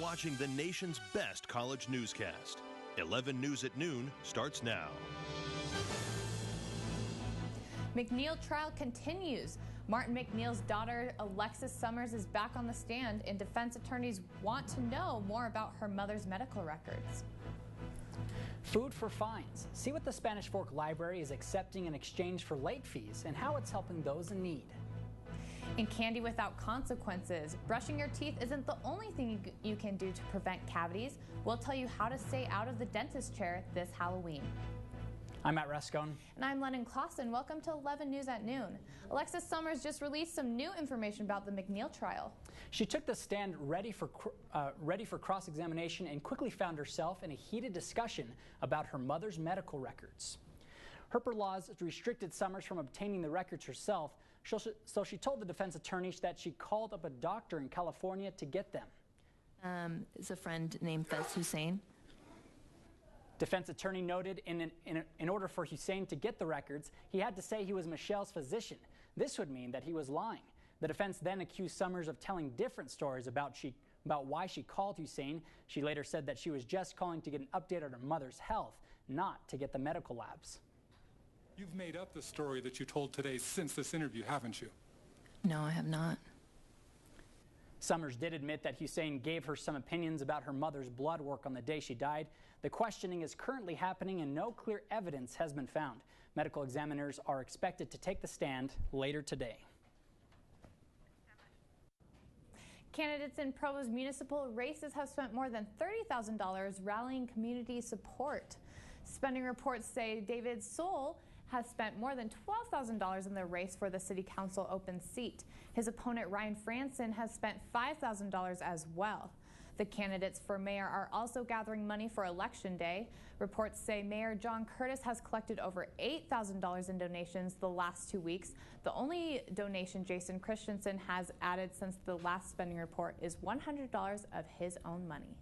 watching the nation's best college newscast. 11 News at Noon starts now. Mcneil Trial continues. Martin Mcneil's daughter, Alexis Summers, is back on the stand, and defense attorneys want to know more about her mother's medical records. Food for fines. See what the Spanish Fork Library is accepting in exchange for late fees and how it's helping those in need. And candy without consequences. Brushing your teeth isn't the only thing you can do to prevent cavities. We'll tell you how to stay out of the dentist chair this Halloween. I'm Matt Rescone. And I'm Lennon Clausen. Welcome to 11 News at Noon. Alexis Summers just released some new information about the Mcneil trial. She took the stand ready for cross-examination and quickly found herself in a heated discussion about her mother's medical records. Herper laws restricted Summers from obtaining the records herself, so she told the defense attorney that she called up a doctor in California to get them. Is a friend named Fez Hussein. Defense attorney noted in order for Hussein to get the records, he had to say he was Michelle's physician. This would mean that he was lying. The defense then accused Summers of telling different stories about why she called Hussein. She later said that she was just calling to get an update on her mother's health, not to get the medical labs. You've made up the story that you told today since this interview, haven't you? No, I have not. Summers did admit that Hussein gave her some opinions about her mother's blood work on the day she died. The questioning is currently happening and no clear evidence has been found. Medical examiners are expected to take the stand later today. Candidates in Provo's municipal races have spent more than $30,000 rallying community support. Spending reports say David Soul has spent more than $12,000 in the race for the city council open seat. His opponent Ryan Franson has spent $5,000 as well. The candidates for mayor are also gathering money for election day. Reports say Mayor John Curtis has collected over $8,000 in donations the last 2 weeks. The only donation Jason Christensen has added since the last spending report is $100 of his own money.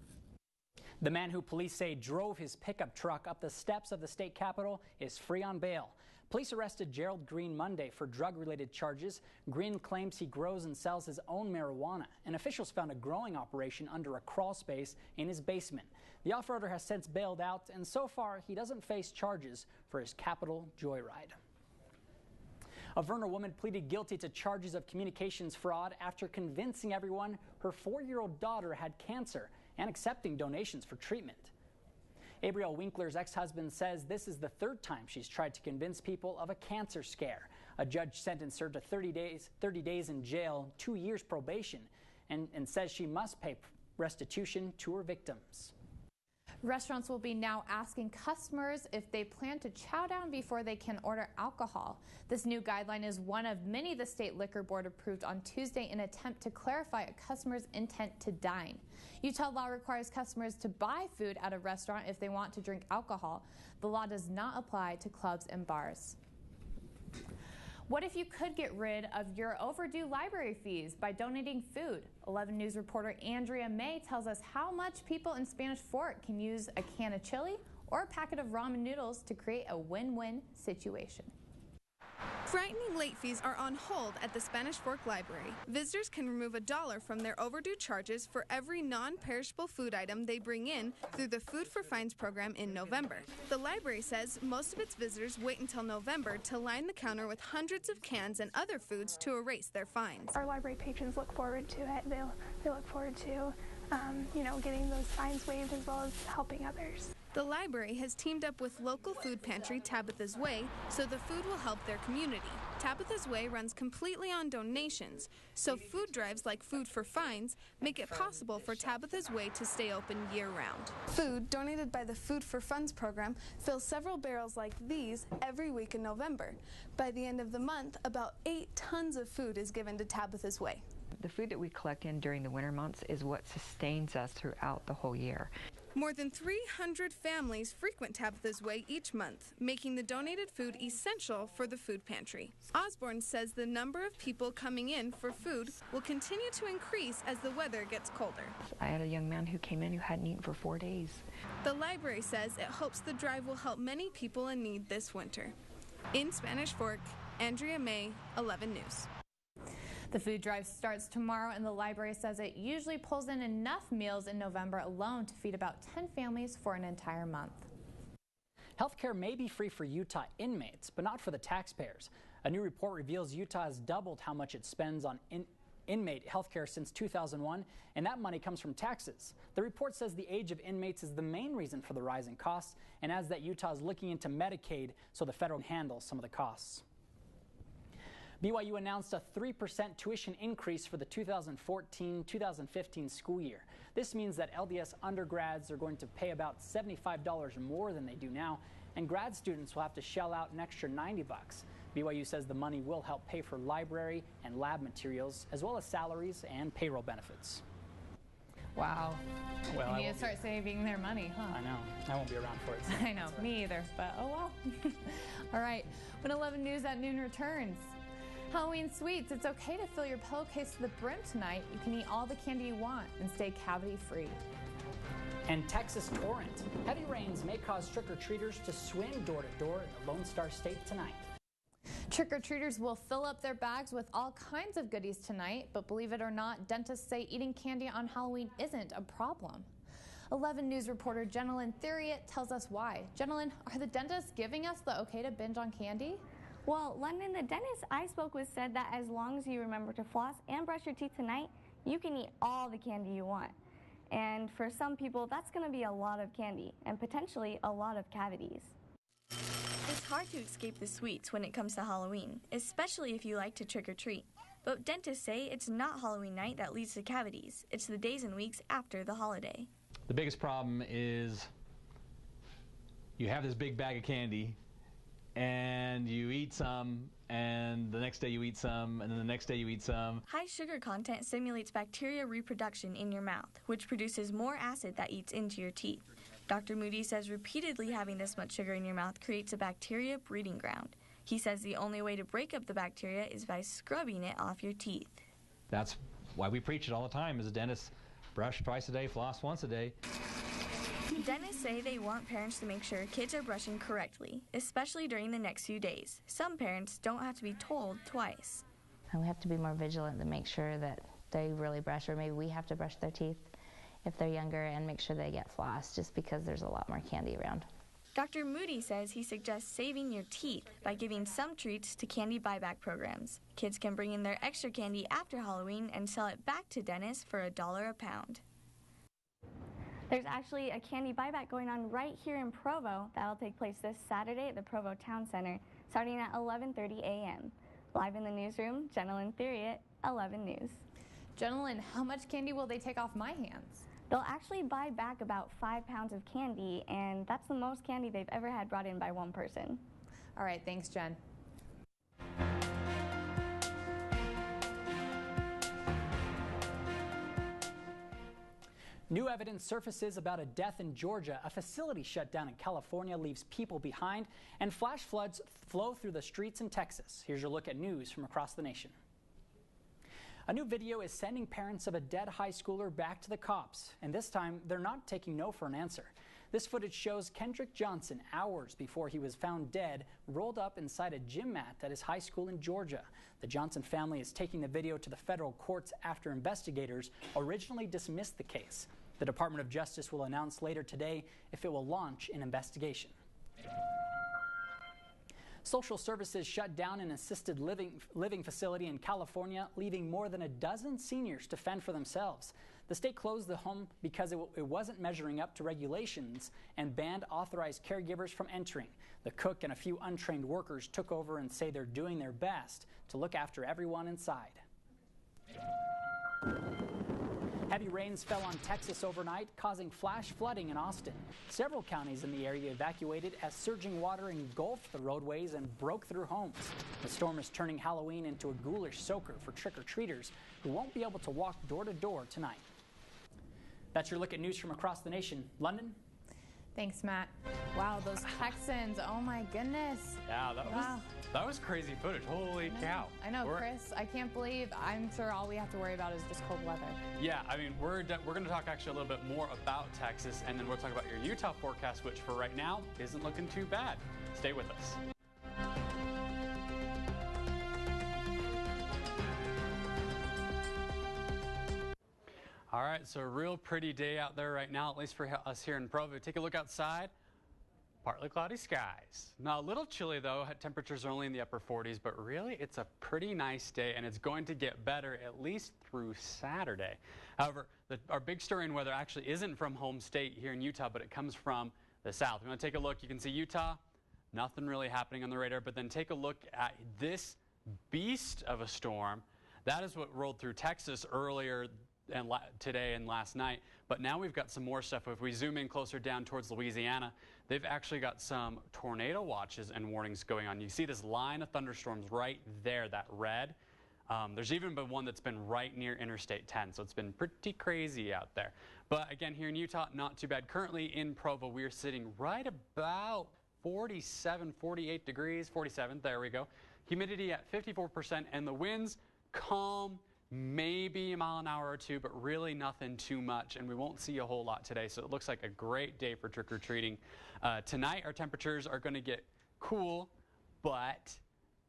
The man who police say drove his pickup truck up the steps of the state capitol is free on bail. Police arrested Gerald Green Monday for drug-related charges. Green claims he grows and sells his own marijuana, and officials found a growing operation under a crawl space in his basement. The off-roader has since bailed out, and so far he doesn't face charges for his Capitol joyride. A Verner woman pleaded guilty to charges of communications fraud after convincing everyone her 4-year-old daughter had cancer and accepting donations for treatment. Abriel Winkler's ex-husband says this is the third time she's tried to convince people of a cancer scare. A judge sentenced her to 30 days in jail, 2 years probation, and says she must pay restitution to her victims. Restaurants will be now asking customers if they plan to chow down before they can order alcohol. This new guideline is one of many the state liquor board approved on Tuesday in an attempt to clarify a customer's intent to dine. Utah law requires customers to buy food at a restaurant if they want to drink alcohol. The law does not apply to clubs and bars. What if you could get rid of your overdue library fees by donating food? 11 News reporter Andrea May tells us how much people in Spanish Fork can use a can of chili or a packet of ramen noodles to create a win-win situation. Frightening late fees are on hold at the Spanish Fork Library. Visitors can remove $1 from their overdue charges for every non-perishable food item they bring in through the Food for Fines program in November. The library says most of its visitors wait until November to line the counter with hundreds of cans and other foods to erase their fines. Our library patrons look forward to it. They look forward to, getting those fines waived as well as helping others. The library has teamed up with local food pantry Tabitha's Way so the food will help their community. Tabitha's Way runs completely on donations, so food drives like Food for Fines make it possible for Tabitha's Way to stay open year-round. Food donated by the Food for Funds program fills several barrels like these every week in November. By the end of the month, about 8 tons of food is given to Tabitha's Way. The food that we collect in during the winter months is what sustains us throughout the whole year. More than 300 families frequent Tabitha's Way each month, making the donated food essential for the food pantry. Osborne says the number of people coming in for food will continue to increase as the weather gets colder. I had a young man who came in who hadn't eaten for 4 days. The library says it hopes the drive will help many people in need this winter. In Spanish Fork, Andrea May, 11 News. The food drive starts tomorrow, and the library says it usually pulls in enough meals in November alone to feed about 10 families for an entire month. Healthcare may be free for Utah inmates, but not for the taxpayers. A new report reveals Utah has doubled how much it spends on inmate healthcare since 2001, and that money comes from taxes. The report says the age of inmates is the main reason for the rise in costs, and adds that Utah is looking into Medicaid so the federal can handle some of the costs. BYU announced a 3% tuition increase for the 2014-2015 school year. This means that LDS undergrads are going to pay about $75 more than they do now, and grad students will have to shell out an extra $90. BYU says the money will help pay for library and lab materials, as well as salaries and payroll benefits. Wow. Well, they need to start saving their money, huh? I know. I won't be around for it. So I know, me either, but oh well. All right, when 11 News at noon returns. Halloween sweets, it's okay to fill your pillowcase to the brim tonight. You can eat all the candy you want and stay cavity-free. And Texas torrent. Heavy rains may cause trick-or-treaters to swim door-to-door in the Lone Star State tonight. Trick-or-treaters will fill up their bags with all kinds of goodies tonight, but believe it or not, dentists say eating candy on Halloween isn't a problem. 11 News reporter Jenilyn Theriot tells us why. Jenilyn, are the dentists giving us the okay to binge on candy? Well, London, the dentist I spoke with said that as long as you remember to floss and brush your teeth tonight, you can eat all the candy you want. And for some people, that's going to be a lot of candy and potentially a lot of cavities. It's hard to escape the sweets when it comes to Halloween, especially if you like to trick-or-treat. But dentists say it's not Halloween night that leads to cavities. It's the days and weeks after the holiday. The biggest problem is you have this big bag of candy, and you eat some, and the next day you eat some, and then the next day you eat some. High sugar content stimulates bacteria reproduction in your mouth, which produces more acid that eats into your teeth. Dr. Moody says repeatedly having this much sugar in your mouth creates a bacteria breeding ground. He says the only way to break up the bacteria is by scrubbing it off your teeth. That's why we preach it all the time as a dentist. Brush twice a day, floss once a day. Dentists say they want parents to make sure kids are brushing correctly, especially during the next few days. Some parents don't have to be told twice. We have to be more vigilant to make sure that they really brush, or maybe we have to brush their teeth if they're younger and make sure they get floss, just because there's a lot more candy around. Dr. Moody says he suggests saving your teeth by giving some treats to candy buyback programs. Kids can bring in their extra candy after Halloween and sell it back to dentists for $1 a pound. There's actually a candy buyback going on right here in Provo. That'll take place this Saturday at the Provo Town Center, starting at 11:30 a.m. Live in the newsroom, Jenilyn Theriot, 11 News. Jenilyn, how much candy will they take off my hands? They'll actually buy back about 5 pounds of candy, and that's the most candy they've ever had brought in by one person. All right, thanks, Jen. New evidence surfaces about a death in Georgia. A facility shut down in California leaves people behind, and flash floods flow through the streets in Texas. Here's your look at news from across the nation. A new video is sending parents of a dead high schooler back to the cops, and this time they're not taking no for an answer. This footage shows Kendrick Johnson hours before he was found dead, rolled up inside a gym mat at his high school in Georgia. The Johnson family is taking the video to the federal courts after investigators originally dismissed the case. The Department of Justice will announce later today if it will launch an investigation. Social services shut down an assisted living facility in California, leaving more than a dozen seniors to fend for themselves. The state closed the home because it wasn't measuring up to regulations and banned authorized caregivers from entering. The cook and a few untrained workers took over and say they're doing their best to look after everyone inside. Heavy rains fell on Texas overnight, causing flash flooding in Austin. Several counties in the area evacuated as surging water engulfed the roadways and broke through homes. The storm is turning Halloween into a ghoulish soaker for trick-or-treaters who won't be able to walk door to door tonight. That's your look at news from across the nation. London? Thanks, Matt. Wow, those Texans, oh my goodness. Yeah, that was crazy footage. Holy cow. I know, Chris, I can't believe, I'm sure all we have to worry about is just cold weather. Yeah, I mean, we're going to talk actually a little bit more about Texas, and then we'll talk about your Utah forecast, which for right now isn't looking too bad. Stay with us. All right, so a real pretty day out there right now, at least for us here in Provo. Take a look outside. Partly cloudy skies. Now a little chilly though, temperatures are only in the upper 40s, but really it's a pretty nice day and it's going to get better at least through Saturday. However, our big story in weather actually isn't from home state here in Utah, but it comes from the south. We're going to take a look. You can see Utah, nothing really happening on the radar, but then take a look at this beast of a storm. That is what rolled through Texas earlier and today and last night, but now we've got some more stuff. If we zoom in closer down towards Louisiana, they've actually got some tornado watches and warnings going on. You see this line of thunderstorms right there, that red. There's even been one that's been right near Interstate 10, so it's been pretty crazy out there. But again, here in Utah, not too bad. Currently in Provo, we are sitting right about 47, 48 degrees, 47, there we go. Humidity at 54%, and the winds calm, maybe a mile an hour or two, but really nothing too much, and we won't see a whole lot today, so it looks like a great day for trick-or-treating. Tonight our temperatures are going to get cool, but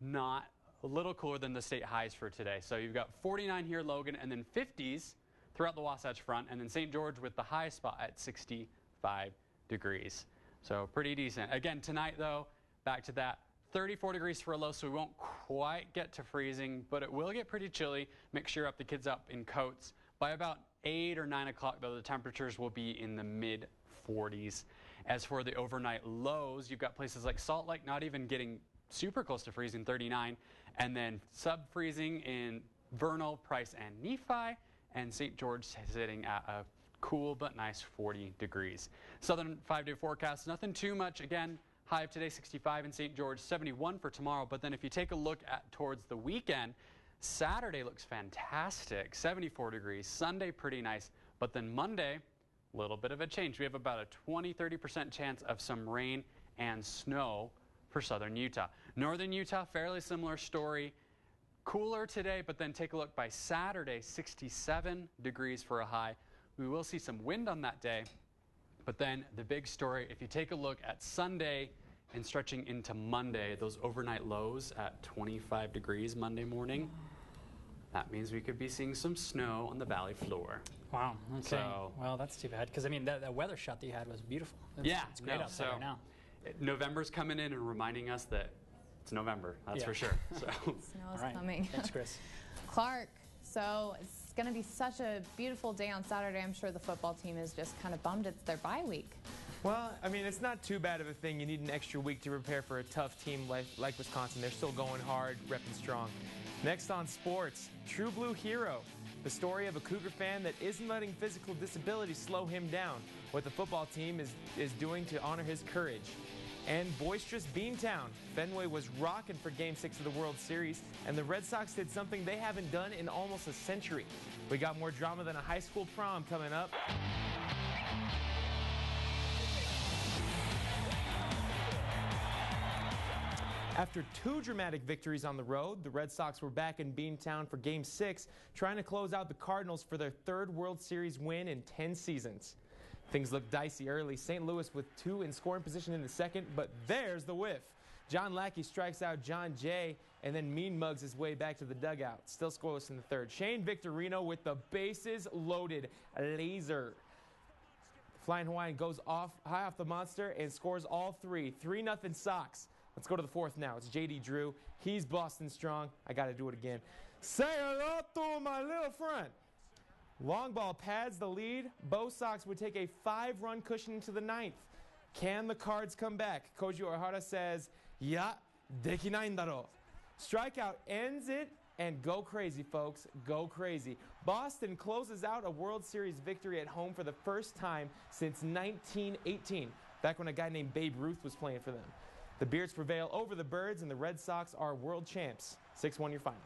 not a little cooler than the state highs for today. So you've got 49 here, Logan, and then 50s throughout the Wasatch Front, and then St. George with the highest spot at 65 degrees. So pretty decent. Again, tonight though, back to that, 34 degrees for a low, so we won't quite get to freezing, but it will get pretty chilly. Make sure you up the kids up in coats. By about 8 or 9 o'clock, though, the temperatures will be in the mid-40s. As for the overnight lows, you've got places like Salt Lake not even getting super close to freezing, 39, and then sub-freezing in Vernal, Price, and Nephi, and St. George sitting at a cool but nice 40 degrees. Southern 5-day forecast, nothing too much. Again, high of today, 65 in St. George, 71 for tomorrow. But then if you take a look at towards the weekend, Saturday looks fantastic, 74 degrees. Sunday, pretty nice. But then Monday, a little bit of a change. We have about a 20-30% chance of some rain and snow for southern Utah. Northern Utah, fairly similar story. Cooler today, but then take a look by Saturday, 67 degrees for a high. We will see some wind on that day. But then the big story, if you take a look at Sunday and stretching into Monday, those overnight lows at 25 degrees Monday morning, that means we could be seeing some snow on the valley floor. Wow. Okay. So, well, that's too bad, because I mean, that weather shot that you had was beautiful. It's great out there right now. November's coming in and reminding us that it's November, that's for sure. So. Snow's coming. Thanks, Chris. Clark, so it's going to be such a beautiful day on Saturday. I'm sure the football team is just kind of bummed it's their bye week. Well, I mean, it's not too bad of a thing. You need an extra week to prepare for a tough team like Wisconsin. They're still going hard, repping strong. Next on sports, True Blue Hero. The story of a Cougar fan that isn't letting physical disability slow him down. What the football team is doing to honor his courage. And boisterous Beantown. Fenway was rocking for Game 6 of the World Series, and the Red Sox did something they haven't done in almost a century. We got more drama than a high school prom coming up. After 2 dramatic victories on the road, the Red Sox were back in Beantown for Game 6, trying to close out the Cardinals for their 3rd World Series win in 10 seasons. Things looked dicey early. St. Louis with 2 in scoring position in the second, but there's the whiff. John Lackey strikes out John Jay and then mean mugs his way back to the dugout. Still scoreless in the 3rd. Shane Victorino with the bases loaded laser. Flying Hawaiian goes high off the monster and scores all 3. 3-0 Sox. Let's go to the 4th now. It's J.D. Drew. He's Boston strong. I got to do it again. Say hello to my little friend. Long ball pads the lead. Bo Sox would take a 5-run cushion into the 9th. Can the Cards come back? Koji Ohara says, "Ya, dekinai ndaro." Strikeout ends it, and go crazy, folks. Go crazy. Boston closes out a World Series victory at home for the first time since 1918, back when a guy named Babe Ruth was playing for them. The Beards prevail over the Birds, and the Red Sox are world champs. 6-1 your final.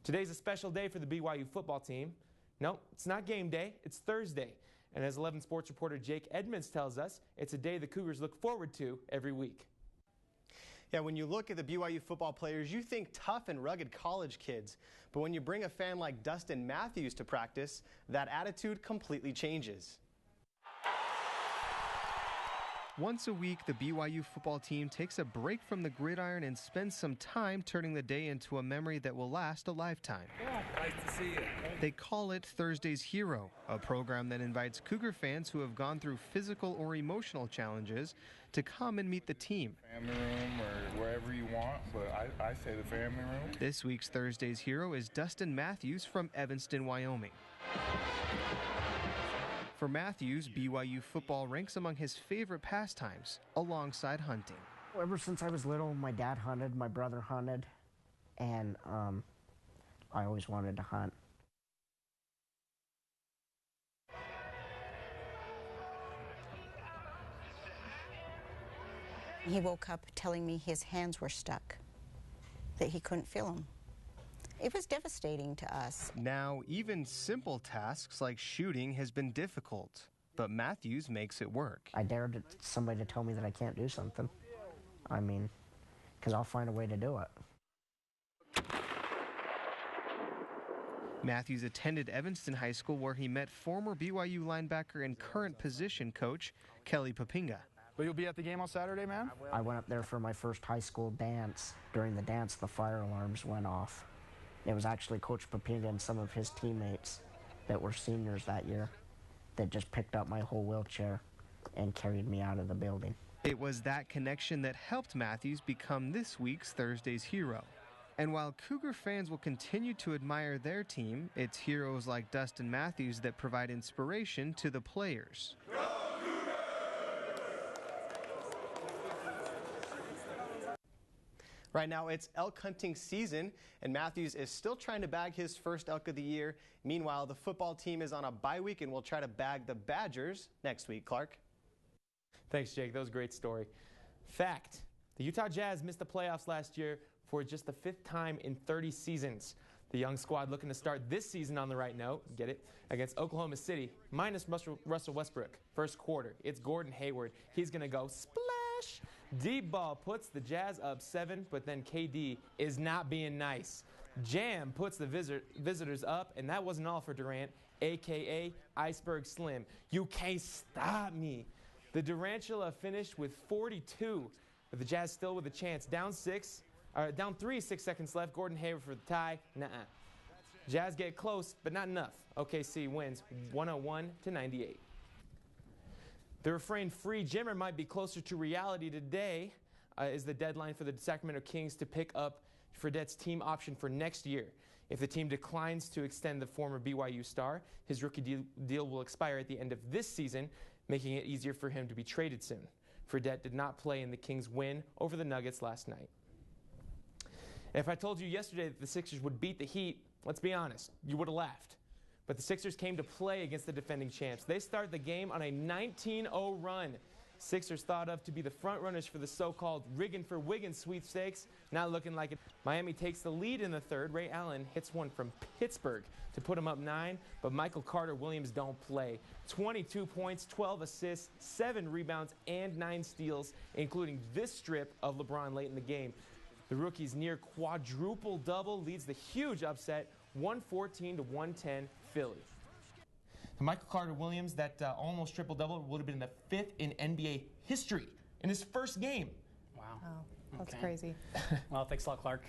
Today's a special day for the BYU football team. No, it's not game day, it's Thursday. And as 11 Sports reporter Jake Edmonds tells us, it's a day the Cougars look forward to every week. Yeah, when you look at the BYU football players, you think tough and rugged college kids. But when you bring a fan like Dustin Matthews to practice, that attitude completely changes. Once a week, the BYU football team takes a break from the gridiron and spends some time turning the day into a memory that will last a lifetime. Yeah, nice to see you. They call it Thursday's Hero, a program that invites Cougar fans who have gone through physical or emotional challenges to come and meet the team. Family room or wherever you want, but I say the family room. This week's Thursday's Hero is Dustin Matthews from Evanston, Wyoming. For Matthews, BYU football ranks among his favorite pastimes, alongside hunting. Ever since I was little, my dad hunted, my brother hunted, and I always wanted to hunt. He woke up telling me his hands were stuck, that he couldn't feel them. It was devastating to us. Now, even simple tasks like shooting has been difficult, but Matthews makes it work. I dared somebody to tell me that I can't do something. I mean, because I'll find a way to do it. Matthews attended Evanston High School, where he met former BYU linebacker and current position coach Kelly Papinga. But you'll be at the game on Saturday, man? I went up there for my first high school dance. During the dance, the fire alarms went off. It was actually Coach Papinga and some of his teammates that were seniors that year that just picked up my whole wheelchair and carried me out of the building. It was that connection that helped Matthews become this week's Thursday's Hero. And while Cougar fans will continue to admire their team, it's heroes like Dustin Matthews that provide inspiration to the players. Right now, it's elk hunting season, and Matthews is still trying to bag his first elk of the year. Meanwhile, the football team is on a bye week and will try to bag the Badgers next week. Clark? Thanks, Jake. That was a great story. Fact, the Utah Jazz missed the playoffs last year for just the 5th time in 30 seasons. The young squad looking to start this season on the right note, get it, against Oklahoma City, minus Russell Westbrook. First quarter, it's Gordon Hayward. He's going to go splash. Deep ball puts the Jazz up 7, but then KD is not being nice. Jam puts the visitors up, and that wasn't all for Durant, a.k.a. Iceberg Slim. You can't stop me. The Durantula finished with 42, but the Jazz still with a chance. Down 3, 6 seconds left. Gordon Hayward for the tie. Nuh-uh. Jazz get close, but not enough. OKC wins 101-98. The refrain "Free Jimmer" might be closer to reality today, is the deadline for the Sacramento Kings to pick up Fredette's team option for next year. If the team declines to extend the former BYU star, his rookie deal will expire at the end of this season, making it easier for him to be traded soon. Fredette did not play in the Kings' win over the Nuggets last night. If I told you yesterday that the Sixers would beat the Heat, let's be honest, you would have laughed. But the Sixers came to play against the defending champs. They start the game on a 19-0 run. Sixers thought of to be the front runners for the so-called Riggin for Wiggins sweepstakes. Not looking like it. Miami takes the lead in the third. Ray Allen hits one from Pittsburgh to put him up 9, but Michael Carter Williams don't play. 22 points, 12 assists, 7 rebounds, and 9 steals, including this strip of LeBron late in the game. The rookie's near quadruple double leads the huge upset, 114-110 Philly. Michael Carter Williams, that almost triple-double, would have been the 5th in NBA history in his first game. Wow. Oh, that's Okay. crazy. Well, thanks a lot, Clark.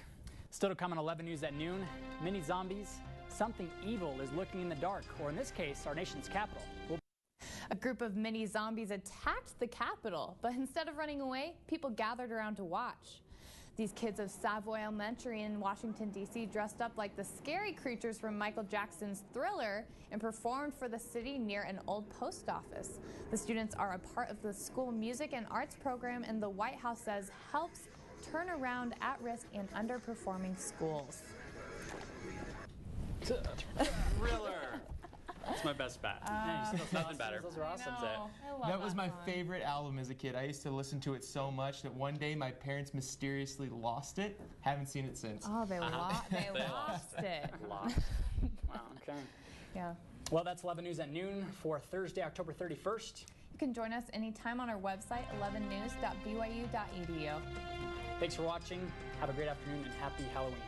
Still to come on 11 News at noon, mini zombies, something evil is lurking in the dark, or in this case, our nation's capital. A group of mini zombies attacked the Capitol, but instead of running away, people gathered around to watch. These kids of Savoy Elementary in Washington, D.C. dressed up like the scary creatures from Michael Jackson's Thriller and performed for the city near an old post office. The students are a part of the school music and arts program, and the White House says helps turn around at-risk and underperforming schools. Thriller. That's my best bet. Nothing better. Those are awesome. That was my favorite album as a kid. I used to listen to it so much that one day my parents mysteriously lost it. Haven't seen it since. Oh, they lost it. Lost. Wow, okay. Yeah. Well, that's 11 News at noon for Thursday, October 31st. You can join us anytime on our website, 11news.byu.edu. Thanks for watching. Have a great afternoon and happy Halloween.